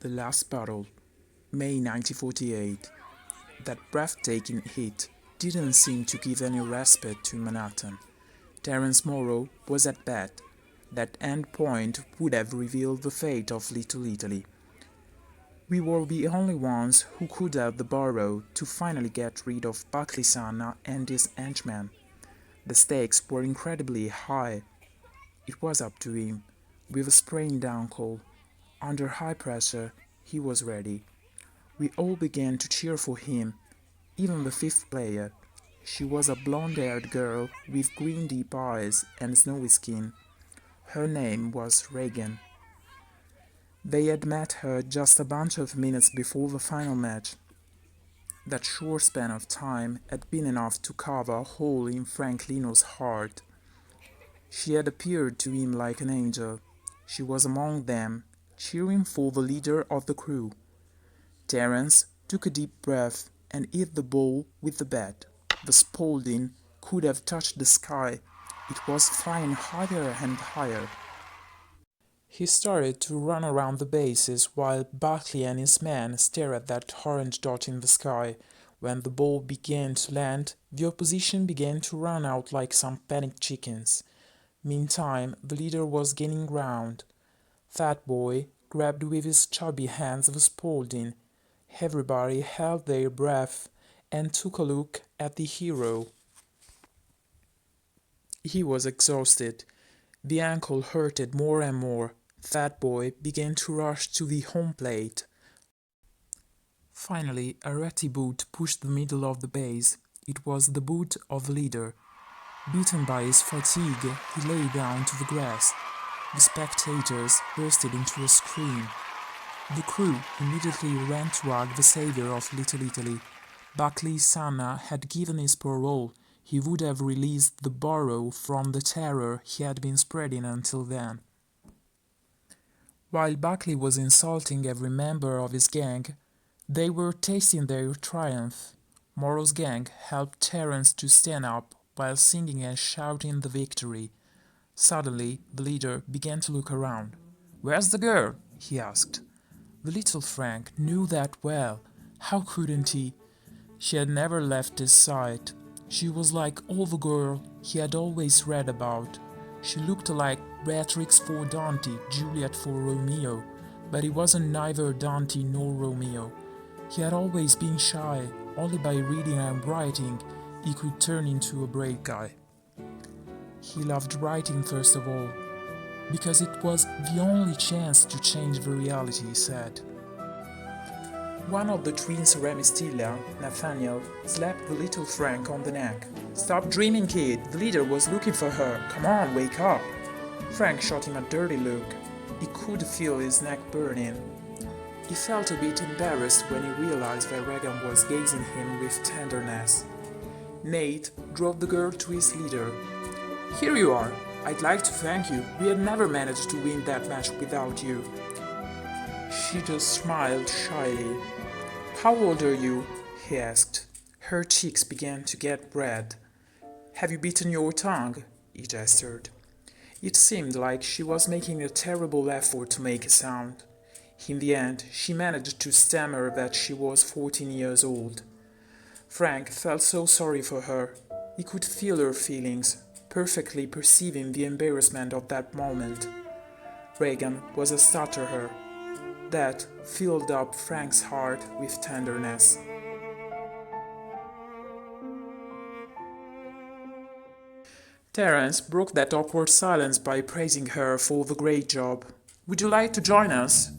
The Last Battle, May 1948. That breathtaking hit didn't seem to give any respite to Manhattan. Terence Morrow was at bat. That end point would have revealed the fate of Little Italy. We were the only ones who could have the borough to finally get rid of Buckley Sanna and his henchmen. The stakes were incredibly high. It was up to him. With a sprained ankle, under high pressure, he was ready. We all began to cheer for him, even the fifth player. She was a blonde-haired girl with green deep eyes and snowy skin. Her name was Regan. They had met her just a bunch of minutes before the final match. That short span of time had been enough to carve a hole in Frank Lino's heart. She had appeared to him like an angel. She was among them, cheering for the leader of the crew. Terence took a deep breath and hit the ball with the bat. The Spaulding could have touched the sky. It was flying higher and higher. He started to run around the bases while Buckley and his men stared at that orange dot in the sky. When the ball began to land, the opposition began to run out like some panicked chickens. Meantime, the leader was gaining ground. Fat Boy grabbed with his chubby hands the Spaulding. Everybody held their breath and took a look at the hero. He was exhausted. The ankle hurted more and more. Fat Boy began to rush to the home plate. Finally, a ratty boot pushed the middle of the base. It was the boot of the leader. Beaten by his fatigue, he lay down to the grass. The spectators bursted into a scream. The crew immediately ran to hug the savior of Little Italy. Buckley Sanna had given his parole. He would have released the borough from the terror he had been spreading until then. While Buckley was insulting every member of his gang, they were tasting their triumph. Morrow's gang helped Terence to stand up while singing and shouting the victory. Suddenly, the leader began to look around. "Where's the girl?" he asked. The little Frank knew that well. How couldn't he? She had never left his side. She was like all the girl he had always read about. She looked like Beatrix for Dante, Juliet for Romeo, but he wasn't neither Dante nor Romeo. He had always been shy. Only by reading and writing he could turn into a brave guy. He loved writing first of all, because it was the only chance to change the reality, he said. One of the twins, Remistilla, Nathaniel, slapped the little Frank on the neck. "Stop dreaming, kid! The leader was looking for her! Come on, wake up!" Frank shot him a dirty look. He could feel his neck burning. He felt a bit embarrassed when he realized that Regan was gazing at him with tenderness. Nate drove the girl to his leader. "Here you are. I'd like to thank you. We had never managed to win that match without you." She just smiled shyly. "How old are you?" he asked. Her cheeks began to get red. "Have you bitten your tongue?" he gestured. It seemed like she was making a terrible effort to make a sound. In the end, she managed to stammer that she was 14 years old. Frank felt so sorry for her. He could feel her feelings, perfectly perceiving the embarrassment of that moment. Regan was a stutterer. That filled up Frank's heart with tenderness. Terence broke that awkward silence by praising her for the great job. "Would you like to join us?"